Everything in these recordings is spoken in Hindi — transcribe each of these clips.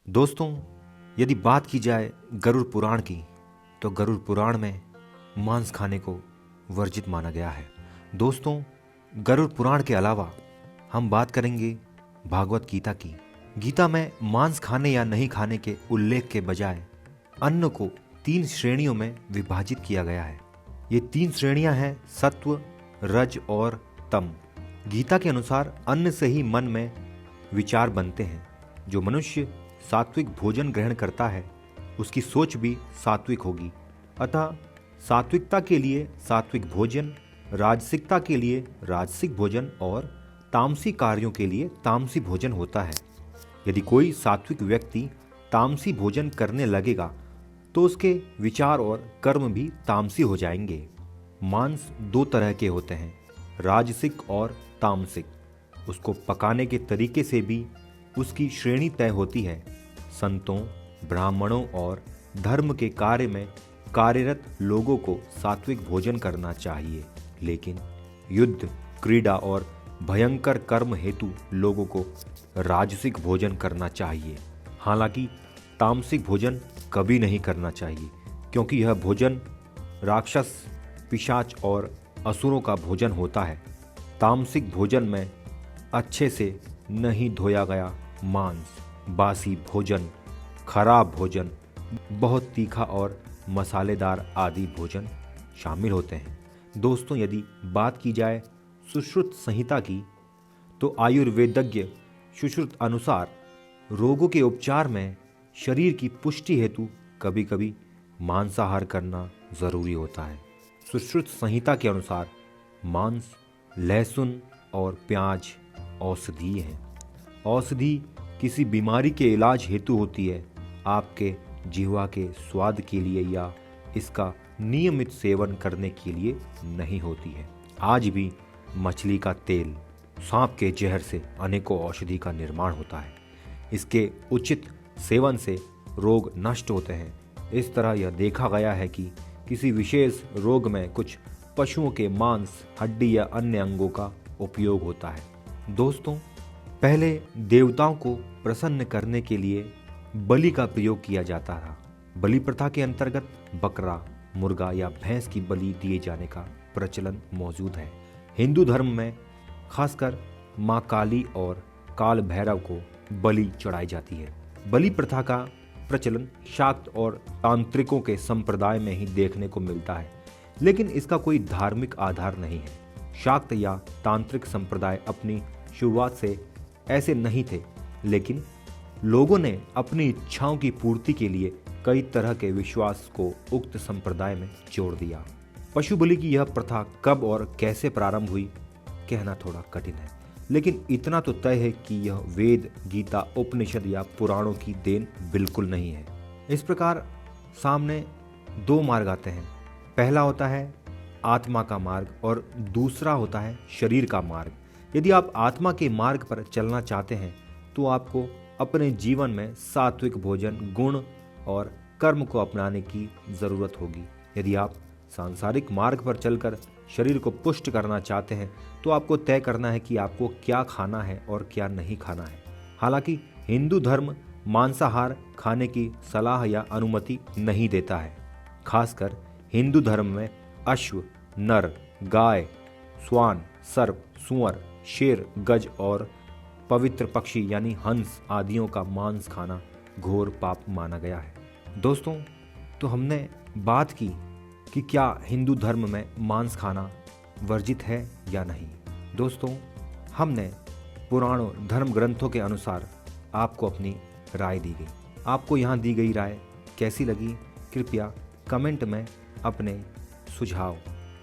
दोस्तों, यदि बात की जाए गरुड़ पुराण की, तो गरुड़ पुराण में मांस खाने को वर्जित माना गया है। दोस्तों, गरुड़ पुराण के अलावा हम बात करेंगे भागवत गीता की। गीता में मांस खाने या नहीं खाने के उल्लेख के बजाय अन्न को 3 श्रेणियों में विभाजित किया गया है। ये 3 श्रेणियां हैं सत्व, रज और तम। गीता के अनुसार अन्न से ही मन में विचार बनते हैं। जो मनुष्य सात्विक भोजन ग्रहण करता है उसकी सोच भी सात्विक होगी। अतः सात्विकता के लिए सात्विक भोजन, राजसिकता के लिए राजसिक भोजन और तामसी कार्यों के लिए तामसी भोजन होता है। यदि कोई सात्विक व्यक्ति तामसी भोजन करने लगेगा तो उसके विचार और कर्म भी तामसी हो जाएंगे। मांस 2 तरह के होते हैं, राजसिक और तामसिक। उसको पकाने के तरीके से भी उसकी श्रेणी तय होती है। संतों, ब्राह्मणों और धर्म के कार्य में कार्यरत लोगों को सात्विक भोजन करना चाहिए, लेकिन युद्ध, क्रीड़ा और भयंकर कर्म हेतु लोगों को राजसिक भोजन करना चाहिए। हालांकि तामसिक भोजन कभी नहीं करना चाहिए, क्योंकि यह भोजन राक्षस, पिशाच और असुरों का भोजन होता है। तामसिक भोजन में अच्छे से नहीं धोया गया मांस, बासी भोजन, खराब भोजन, बहुत तीखा और मसालेदार आदि भोजन शामिल होते हैं। दोस्तों, यदि बात की जाए सुश्रुत संहिता की, तो आयुर्वेदज्ञ सुश्रुत अनुसार रोगों के उपचार में शरीर की पुष्टि हेतु कभी कभी मांसाहार करना जरूरी होता है। सुश्रुत संहिता के अनुसार मांस, लहसुन और प्याज औषधीय हैं। औषधि किसी बीमारी के इलाज हेतु होती है, आपके जिह्वा के स्वाद के लिए या इसका नियमित सेवन करने के लिए नहीं होती है। आज भी मछली का तेल, सांप के जहर से अनेकों औषधि का निर्माण होता है। इसके उचित सेवन से रोग नष्ट होते हैं। इस तरह यह देखा गया है कि किसी विशेष रोग में कुछ पशुओं के मांस, हड्डी या अन्य अंगों का उपयोग होता है। दोस्तों, पहले देवताओं को प्रसन्न करने के लिए बलि का प्रयोग किया जाता था। बलि प्रथा के अंतर्गत बकरा, मुर्गा या भैंस की बलि दिए जाने का प्रचलन मौजूद है। हिंदू धर्म में खासकर माँ काली और काल भैरव को बलि चढ़ाई जाती है। बलि प्रथा का प्रचलन शाक्त और तांत्रिकों के संप्रदाय में ही देखने को मिलता है, लेकिन इसका कोई धार्मिक आधार नहीं है। शाक्त या तांत्रिक संप्रदाय अपनी शुरुआत से ऐसे नहीं थे, लेकिन लोगों ने अपनी इच्छाओं की पूर्ति के लिए कई तरह के विश्वास को उक्त संप्रदाय में जोड़ दिया। पशु बलि की यह प्रथा कब और कैसे प्रारंभ हुई कहना थोड़ा कठिन है, लेकिन इतना तो तय है कि यह वेद, गीता, उपनिषद या पुराणों की देन बिल्कुल नहीं है। इस प्रकार सामने 2 मार्ग आते हैं। पहला होता है आत्मा का मार्ग और दूसरा होता है शरीर का मार्ग। यदि आप आत्मा के मार्ग पर चलना चाहते हैं तो आपको अपने जीवन में सात्विक भोजन, गुण और कर्म को अपनाने की ज़रूरत होगी। यदि आप सांसारिक मार्ग पर चलकर शरीर को पुष्ट करना चाहते हैं तो आपको तय करना है कि आपको क्या खाना है और क्या नहीं खाना है। हालांकि हिंदू धर्म मांसाहार खाने की सलाह या अनुमति नहीं देता है। खासकर हिंदू धर्म में अश्व, नर, गाय, स्वान, सर्प, सुअर, शेर, गज और पवित्र पक्षी यानी हंस आदियों का मांस खाना घोर पाप माना गया है। दोस्तों, तो हमने बात की कि क्या हिंदू धर्म में मांस खाना वर्जित है या नहीं। दोस्तों, हमने पुराणों, धर्म ग्रंथों के अनुसार आपको अपनी राय दी गई। आपको यहाँ दी गई राय कैसी लगी, कृपया कमेंट में अपने सुझाव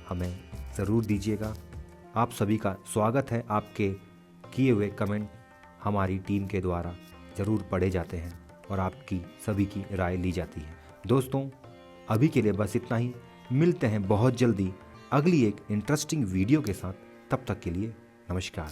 हमें ज़रूर दीजिएगा। आप सभी का स्वागत है। आपके किए हुए कमेंट हमारी टीम के द्वारा ज़रूर पढ़े जाते हैं और आपकी सभी की राय ली जाती है। दोस्तों, अभी के लिए बस इतना ही। मिलते हैं बहुत जल्दी अगली एक इंटरेस्टिंग वीडियो के साथ। तब तक के लिए नमस्कार।